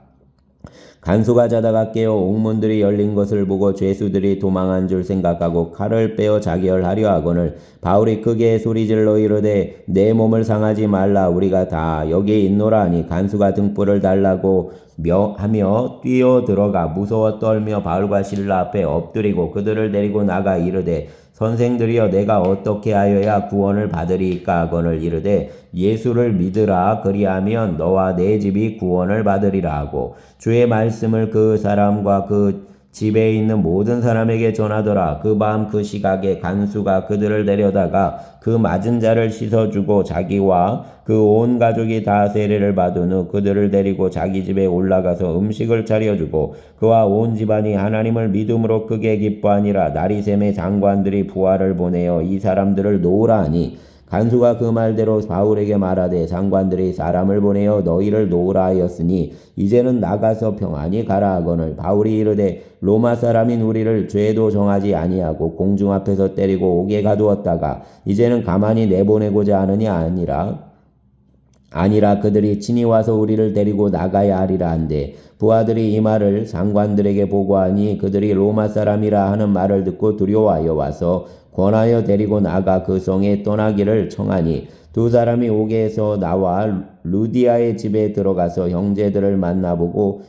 간수가 자다가 깨어 옥문들이 열린 것을 보고 죄수들이 도망한 줄 생각하고 칼을 빼어 자결하려 하거늘 바울이 크게 소리질러 이르되 내 몸을 상하지 말라 우리가 다 여기 있노라 하니 간수가 등불을 달라고 하며 뛰어 들어가 무서워 떨며 바울과 실라 앞에 엎드리고 그들을 데리고 나가 이르되 선생들이여 내가 어떻게 하여야 구원을 받으리까 하거늘 이르되 예수를 믿으라 그리하면 너와 내 집이 구원을 받으리라 하고 주의 말씀을 그 사람과 그 집에 있는 모든 사람에게 전하더라. 그 밤 그 시각에 간수가 그들을 데려다가 그 맞은 자를 씻어주고 자기와 그 온 가족이 다 세례를 받은 후 그들을 데리고 자기 집에 올라가서 음식을 차려주고 그와 온 집안이 하나님을 믿음으로 크게 기뻐하니라. 날이 샘에 장관들이 부하를 보내어 이 사람들을 놓으라 하니 간수가 그 말대로 바울에게 말하되 장관들이 사람을 보내어 너희를 놓으라 하였으니 이제는 나가서 평안히 가라 하거늘 바울이 이르되 로마 사람인 우리를 죄도 정하지 아니하고 공중 앞에서 때리고 옥에 가두었다가 이제는 가만히 내보내고자 하느냐 아니라 그들이 친히 와서 우리를 데리고 나가야 하리라 한데 부하들이 이 말을 장관들에게 보고하니 그들이 로마 사람이라 하는 말을 듣고 두려워하여 와서 권하여 데리고 나가 그 성에 떠나기를 청하니 두 사람이 옥에서 나와 루디아의 집에 들어가서 형제들을 만나보고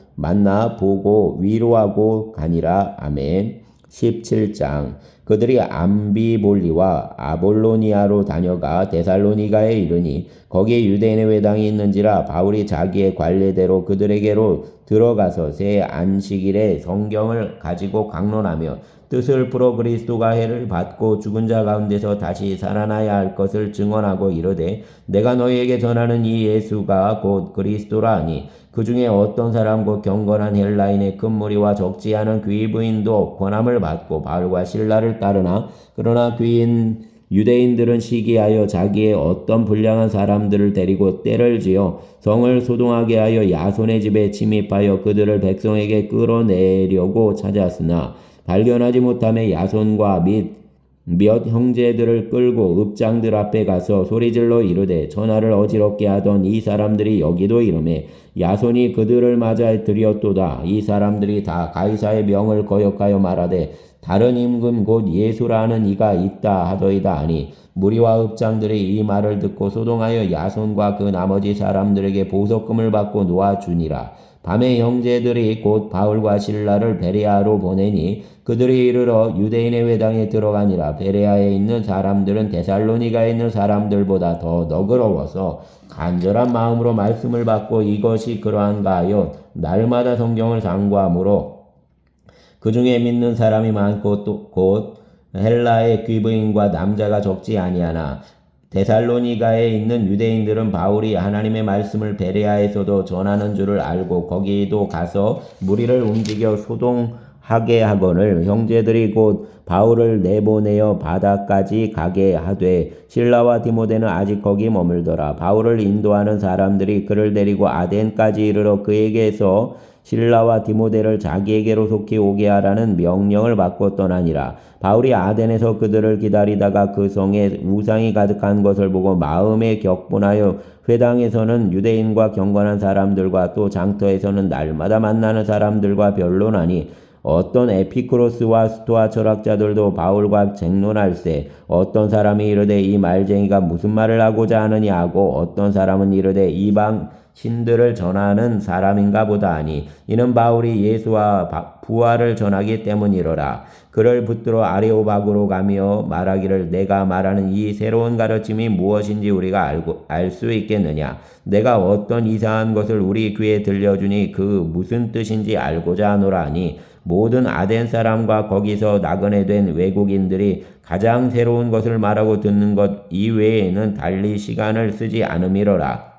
위로하고 가니라. 아멘. 17장 그들이 암비볼리와 아볼로니아로 다녀가 데살로니가에 이르니 거기에 유대인의 회당이 있는지라 바울이 자기의 관례대로 그들에게로 들어가서 새 안식일에 성경을 가지고 강론하며 뜻을 풀어 그리스도가 해를 받고 죽은 자 가운데서 다시 살아나야 할 것을 증언하고 이르되 내가 너희에게 전하는 이 예수가 곧 그리스도라 하니 그 중에 어떤 사람 곧 경건한 헬라인의 큰 무리와 적지 않은 귀부인도 권함을 받고 바울과 실라를 따르나 그러나 유대인들은 시기하여 자기의 어떤 불량한 사람들을 데리고 때를 지어 성을 소동하게 하여 야손의 집에 침입하여 그들을 백성에게 끌어내려고 찾았으나 발견하지 못하며 야손과 몇 형제들을 끌고 읍장들 앞에 가서 소리질러 이르되 전하를 어지럽게 하던 이 사람들이 여기도 이르매 야손이 그들을 맞아 들였도다. 이 사람들이 다 가이사의 명을 거역하여 말하되 다른 임금 곧 예수라 하는 이가 있다 하더이다 하니 무리와 읍장들이 이 말을 듣고 소동하여 야손과 그 나머지 사람들에게 보석금을 받고 놓아주니라. 밤에 형제들이 곧 바울과 실라를 베레아로 보내니 그들이 이르러 유대인의 회당에 들어가니라. 베레아에 있는 사람들은 데살로니가에 있는 사람들보다 더 너그러워서 간절한 마음으로 말씀을 받고 이것이 그러한가 하여 날마다 성경을 상고하므로 그 중에 믿는 사람이 많고 또 곧 헬라의 귀부인과 남자가 적지 아니하나 데살로니가에 있는 유대인들은 바울이 하나님의 말씀을 베레아에서도 전하는 줄을 알고 거기도 가서 무리를 움직여 소동하게 하거늘 형제들이 곧 바울을 내보내어 바다까지 가게 하되 실라와 디모데는 아직 거기 머물더라. 바울을 인도하는 사람들이 그를 데리고 아덴까지 이르러 그에게서 실라와 디모데를 자기에게로 속히 오게 하라는 명령을 받고 떠나니라. 바울이 아덴에서 그들을 기다리다가 그 성에 우상이 가득한 것을 보고 마음에 격분하여 회당에서는 유대인과 경건한 사람들과 또 장터에서는 날마다 만나는 사람들과 변론하니 어떤 에피크로스와 스토아 철학자들도 바울과 쟁론할세 어떤 사람이 이르되 이 말쟁이가 무슨 말을 하고자 하느냐 하고 어떤 사람은 이르되 이방 신들을 전하는 사람인가 보다 하니 이는 바울이 예수와 부활을 전하기 때문이로라. 그를 붙들어 아레오바고로 가며 말하기를 내가 말하는 이 새로운 가르침이 무엇인지 우리가 알 수 있겠느냐. 내가 어떤 이상한 것을 우리 귀에 들려주니 그 무슨 뜻인지 알고자 하노라 하니 모든 아덴 사람과 거기서 나그네 된 외국인들이 가장 새로운 것을 말하고 듣는 것 이외에는 달리 시간을 쓰지 않음이로라.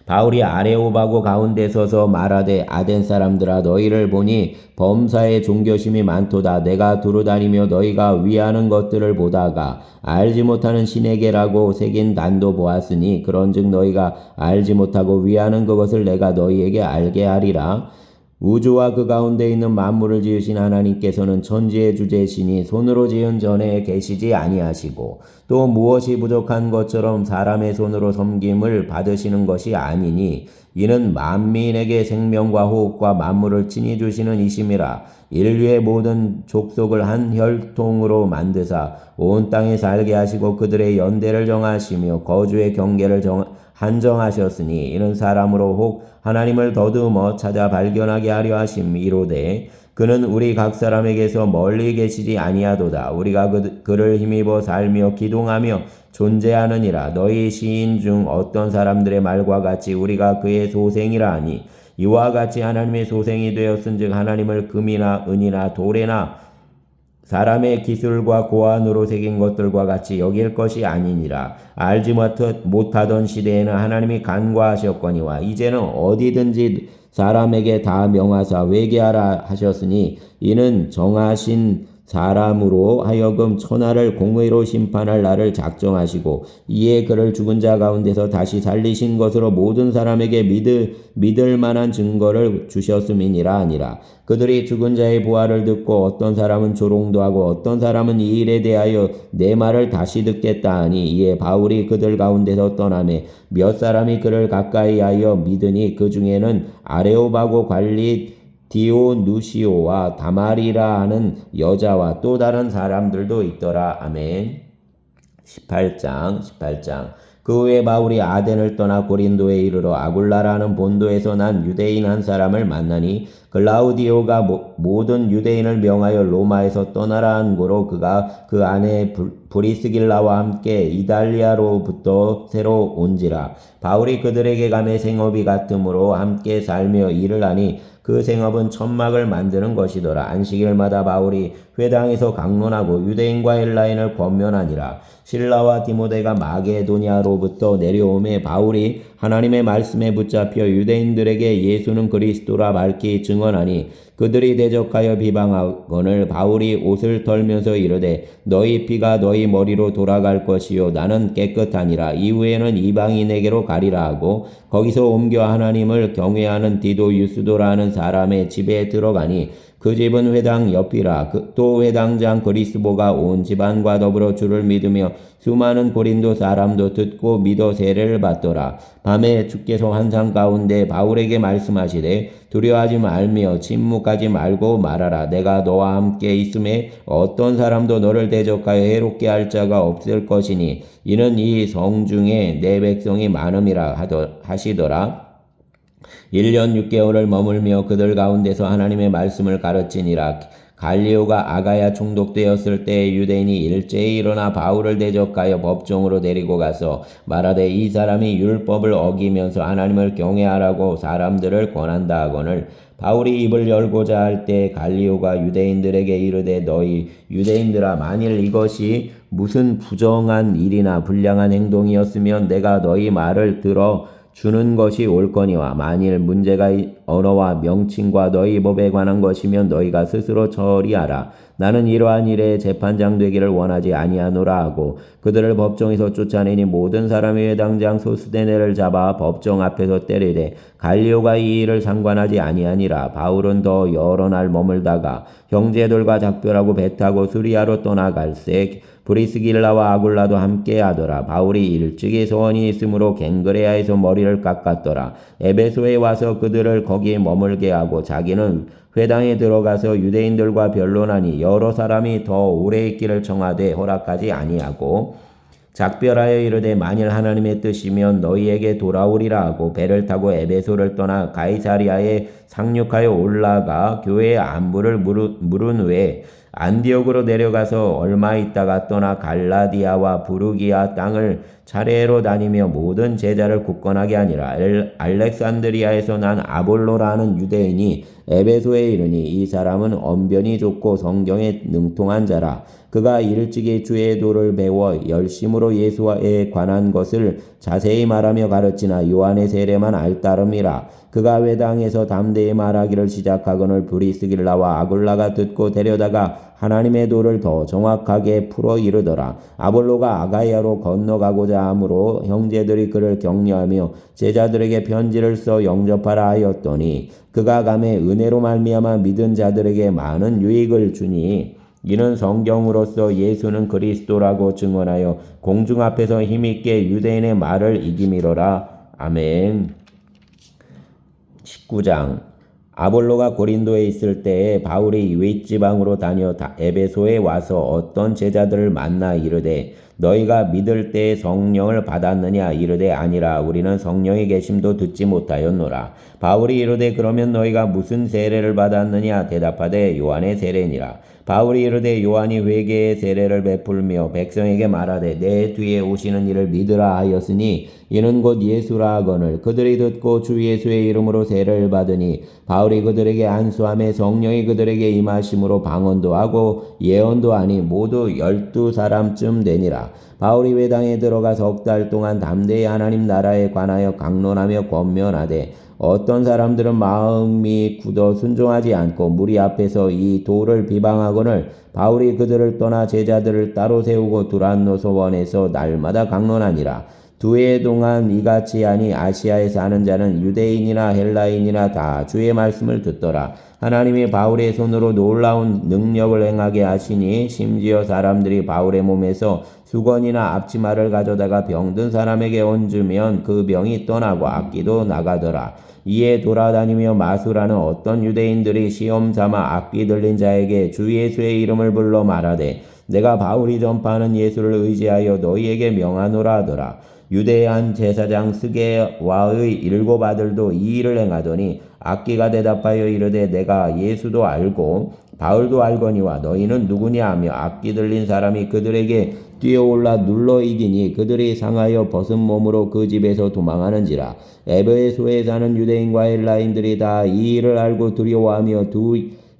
바울이 아레오바고 가운데 서서 말하되 아덴 사람들아 너희를 보니 범사에 종교심이 많도다. 내가 두루다니며 너희가 위하는 것들을 보다가 알지 못하는 신에게라고 새긴 단도 보았으니 그런즉 너희가 알지 못하고 위하는 그것을 내가 너희에게 알게 하리라. 우주와 그 가운데 있는 만물을 지으신 하나님께서는 천지의 주제시니 손으로 지은 전에 계시지 아니하시고 또 무엇이 부족한 것처럼 사람의 손으로 섬김을 받으시는 것이 아니니 이는 만민에게 생명과 호흡과 만물을 친히 주시는 이심이라. 인류의 모든 족속을 한 혈통으로 만드사 온 땅에 살게 하시고 그들의 연대를 정하시며 거주의 경계를 한정하셨으니 이는 사람으로 혹 하나님을 더듬어 찾아 발견하게 하려 하심이로되 그는 우리 각 사람에게서 멀리 계시지 아니하도다. 우리가 그를 힘입어 살며 기동하며 존재하느니라. 너희 시인 중 어떤 사람들의 말과 같이 우리가 그의 소생이라 하니 이와 같이 하나님의 소생이 되었은즉 하나님을 금이나 은이나 돌에나 사람의 기술과 고안으로 새긴 것들과 같이 여길 것이 아니니라. 알지 못하던 시대에는 하나님이 간과하셨거니와 이제는 어디든지 사람에게 다 명하사 회개하라 하셨으니 이는 정하신 사람으로 하여금 천하를 공의로 심판할 날을 작정하시고 이에 그를 죽은 자 가운데서 다시 살리신 것으로 모든 사람에게 믿을 만한 증거를 주셨음이니라 하니라. 그들이 죽은 자의 부활을 듣고 어떤 사람은 조롱도 하고 어떤 사람은 이 일에 대하여 내 말을 다시 듣겠다 하니 이에 바울이 그들 가운데서 떠나매 몇 사람이 그를 가까이 하여 믿으니 그 중에는 아레오바고 관리 디오누시오와 다마리라 하는 여자와 또 다른 사람들도 있더라. 아멘. 18장 그 후에 바울이 아덴을 떠나 고린도에 이르러 아굴라라는 본도에서 난 유대인 한 사람을 만나니 글라우디오가 모든 유대인을 명하여 로마에서 떠나라 한 고로 그가 그 아내 브리스길라와 함께 이달리아로부터 새로 온지라. 바울이 그들에게 가매 생업이 같으므로 함께 살며 일을 하니 그 생업은 천막을 만드는 것이더라. 안식일마다 바울이 회당에서 강론하고 유대인과 헬라인을 권면하니라. 실라와 디모데가 마게도냐로부터 내려오매 바울이 하나님의 말씀에 붙잡혀 유대인들에게 예수는 그리스도라 밝히 증언하니 그들이 대적하여 비방하거늘 바울이 옷을 털면서 이르되 너희 피가 너희 머리로 돌아갈 것이요 나는 깨끗하니라. 이후에는 이방인에게로 가리라 하고 거기서 옮겨 하나님을 경외하는 디도 유스도라는 사람의 집에 들어가니 그 집은 회당 옆이라. 또 회당장 그리스보가 온 집안과 더불어 주를 믿으며 수많은 고린도 사람도 듣고 믿어 세례를 받더라. 밤에 주께서 환상 가운데 바울에게 말씀하시되 두려워하지 말며 침묵하지 말고 말하라. 내가 너와 함께 있음에 어떤 사람도 너를 대적하여 해롭게 할 자가 없을 것이니 이는 이 성 중에 내 백성이 많음이라 하시더라. 1년 6개월을 머물며 그들 가운데서 하나님의 말씀을 가르치니라. 갈리오가 아가야 총독되었을 때 유대인이 일제히 일어나 바울을 대적하여 법정으로 데리고 가서 말하되 이 사람이 율법을 어기면서 하나님을 경외하라고 사람들을 권한다 하거늘 바울이 입을 열고자 할 때 갈리오가 유대인들에게 이르되 너희 유대인들아 만일 이것이 무슨 부정한 일이나 불량한 행동이었으면 내가 너희 말을 들어 주는 것이 옳거니와 만일 문제가 언어와 명칭과 너희 법에 관한 것이면 너희가 스스로 처리하라. 나는 이러한 일에 재판장 되기를 원하지 아니하노라 하고 그들을 법정에서 쫓아내니 모든 사람이 회당장 소스데네를 잡아 법정 앞에서 때리되 갈리오가 이 일을 상관하지 아니하니라. 바울은 더 여러 날 머물다가 형제들과 작별하고 배 타고 수리아로 떠나갈새 브리스길라와 아굴라도 함께하더라. 바울이 일찍이 소원이 있으므로 갱그레아에서 머리를 깎았더라. 에베소에 와서 그들을 거기 머물게 하고 자기는 회당에 들어가서 유대인들과 변론하니 여러 사람이 더 오래 있기를 청하되 허락하지 아니하고 작별하여 이르되 만일 하나님의 뜻이면 너희에게 돌아오리라 하고 배를 타고 에베소를 떠나 가이사리아에 상륙하여 올라가 교회의 안부를 물은 후에 안디옥으로 내려가서 얼마 있다가 떠나 갈라디아와 부르기아 땅을 차례로 다니며 모든 제자를 굳건하게 하니라. 알렉산드리아에서 난 아볼로라는 유대인이 에베소에 이르니 이 사람은 언변이 좋고 성경에 능통한 자라. 그가 일찍이 주의 도를 배워 열심으로 예수에 관한 것을 자세히 말하며 가르치나 요한의 세례만 알따름이라. 그가 회당에서 담대히 말하기를 시작하거늘 브리스길라와 아굴라가 듣고 데려다가 하나님의 도를 더 정확하게 풀어 이르더라. 아볼로가 아가야로 건너가고자 하므로 형제들이 그를 격려하며 제자들에게 편지를 써 영접하라 하였더니 그가 감에 은혜로 말미암아 믿은 자들에게 많은 유익을 주니 이는 성경으로서 예수는 그리스도라고 증언하여 공중 앞에서 힘있게 유대인의 말을 이기미로라. 아멘. 19장 아볼로가 고린도에 있을 때에 바울이 윗지방으로 다녀 에베소에 와서 어떤 제자들을 만나 이르되 너희가 믿을 때에 성령을 받았느냐 이르되 아니라 우리는 성령의 계심도 듣지 못하였노라. 바울이 이르되 그러면 너희가 무슨 세례를 받았느냐 대답하되 요한의 세례니라. 바울이 이르되 요한이 회개의 세례를 베풀며 백성에게 말하되 내 뒤에 오시는 이를 믿으라 하였으니 이는 곧 예수라 하거늘 그들이 듣고 주 예수의 이름으로 세례를 받으니 바울이 그들에게 안수하며 성령이 그들에게 임하심으로 방언도 하고 예언도 하니 모두 12사람쯤 되니라. 바울이 회당에 들어가 석 달 동안 담대히 하나님 나라에 관하여 강론하며 권면하되 어떤 사람들은 마음이 굳어 순종하지 않고 무리 앞에서 이 도를 비방하거늘 바울이 그들을 떠나 제자들을 따로 세우고 두란노 소원에서 날마다 강론하니라. 2해 동안 이같이 하니 아시아에 사는 자는 유대인이나 헬라인이나 다 주의 말씀을 듣더라. 하나님이 바울의 손으로 놀라운 능력을 행하게 하시니 심지어 사람들이 바울의 몸에서 수건이나 앞치마를 가져다가 병든 사람에게 얹으면 그 병이 떠나고 악기도 나가더라. 이에 돌아다니며 마술하는 어떤 유대인들이 시험 삼아 악기 들린 자에게 주 예수의 이름을 불러 말하되 내가 바울이 전파하는 예수를 의지하여 너희에게 명하노라 하더라. 유대의 한 제사장 스게와의 7 아들도 이 일을 행하더니 악기가 대답하여 이르되 내가 예수도 알고 바울도 알거니와 너희는 누구냐 하며 악기 들린 사람이 그들에게 뛰어올라 눌러 이기니 그들이 상하여 벗은 몸으로 그 집에서 도망하는지라. 에베소에 사는 유대인과 헬라인들이 다 이 일을 알고 두려워하며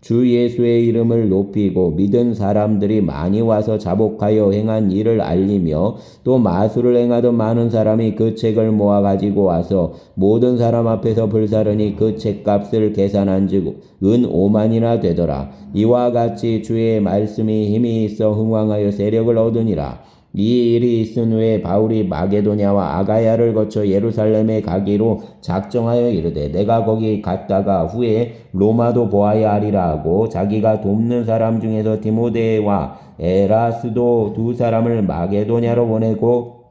주 예수의 이름을 높이고 믿은 사람들이 많이 와서 자복하여 행한 일을 알리며 또 마술을 행하던 많은 사람이 그 책을 모아 가지고 와서 모든 사람 앞에서 불사르니 그 책값을 계산한즉 은 5만이나 되더라. 이와 같이 주의 말씀이 힘이 있어 흥왕하여 세력을 얻으니라. 이 일이 있은 후에 바울이 마게도냐와 아가야를 거쳐 예루살렘에 가기로 작정하여 이르되 내가 거기 갔다가 후에 로마도 보아야 하리라 하고 자기가 돕는 사람 중에서 디모데와 에라스도 2 사람을 마게도냐로 보내고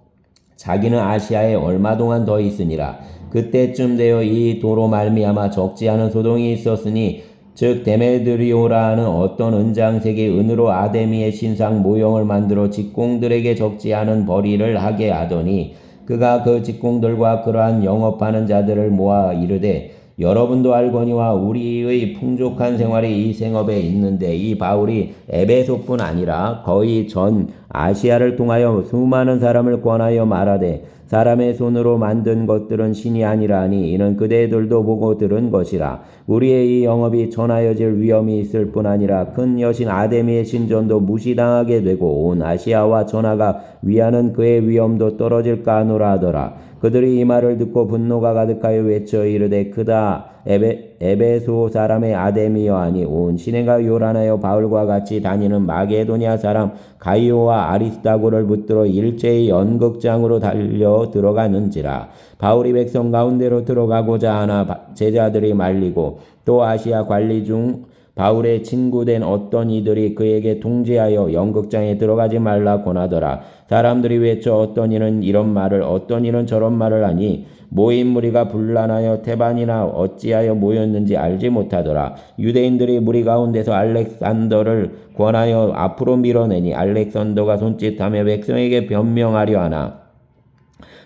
자기는 아시아에 얼마 동안 더 있으니라. 그때쯤 되어 이 도로 말미암아 적지 않은 소동이 있었으니 즉 데메드리오라는 어떤 은장색이 은으로 아데미의 신상 모형을 만들어 직공들에게 적지 않은 벌이를 하게 하더니 그가 그 직공들과 그러한 영업하는 자들을 모아 이르되 여러분도 알거니와 우리의 풍족한 생활이 이 생업에 있는데 이 바울이 에베소뿐 아니라 거의 전 아시아를 통하여 수많은 사람을 권하여 말하되 사람의 손으로 만든 것들은 신이 아니라 하니 이는 그대들도 보고 들은 것이라. 우리의 이 영업이 전하여질 위험이 있을 뿐 아니라 큰 여신 아데미의 신전도 무시당하게 되고 온 아시아와 전하가 위하는 그의 위엄도 떨어질까 하노라 하더라. 그들이 이 말을 듣고 분노가 가득하여 외쳐 이르되 크다 에베소 사람의 아데미여 하니 온 시내가 요란하여 바울과 같이 다니는 마게도냐 사람 가이오와 아리스다고를 붙들어 일제히 연극장으로 달려 들어가는지라. 바울이 백성 가운데로 들어가고자 하나 제자들이 말리고 또 아시아 관리 중 바울의 친구된 어떤 이들이 그에게 통지하여 연극장에 들어가지 말라 권하더라. 사람들이 외쳐 어떤 이는 이런 말을 어떤 이는 저런 말을 하니 모인 무리가 분란하여 태반이나 어찌하여 모였는지 알지 못하더라. 유대인들이 무리 가운데서 알렉산더를 권하여 앞으로 밀어내니 알렉산더가 손짓하며 백성에게 변명하려 하나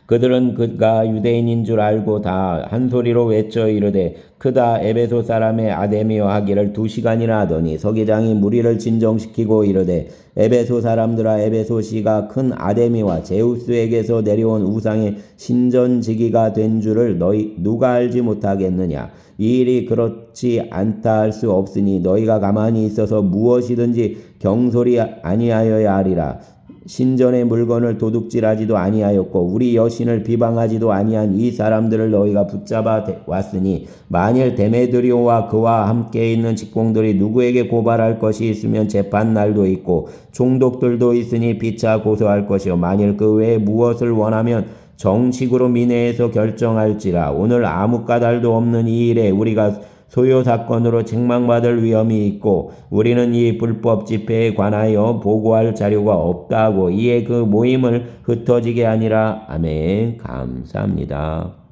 그들은 그가 유대인인 줄 알고 다 한 소리로 외쳐 이르되 크다 에베소 사람의 아데미여 하기를 2시간이나 하더니 서기장이 무리를 진정시키고 이르되 에베소 사람들아 에베소시가 큰 아데미와 제우스에게서 내려온 우상의 신전지기가 된 줄을 너희 누가 알지 못하겠느냐. 이 일이 그렇지 않다 할 수 없으니 너희가 가만히 있어서 무엇이든지 경솔이 아니하여야 하리라. 신전의 물건을 도둑질하지도 아니하였고 우리 여신을 비방하지도 아니한 이 사람들을 너희가 붙잡아 왔으니 만일 데메드리오와 그와 함께 있는 직공들이 누구에게 고발할 것이 있으면 재판날도 있고 총독들도 있으니 피차 고소할 것이요 만일 그 외에 무엇을 원하면 정식으로 민회에서 결정할지라. 오늘 아무 까닭도 없는 이 일에 우리가 소요 사건으로 책망받을 위험이 있고 우리는 이 불법 집회에 관하여 보고할 자료가 없다고 이에 그 모임을 흩어지게 하니라. 아멘. 감사합니다.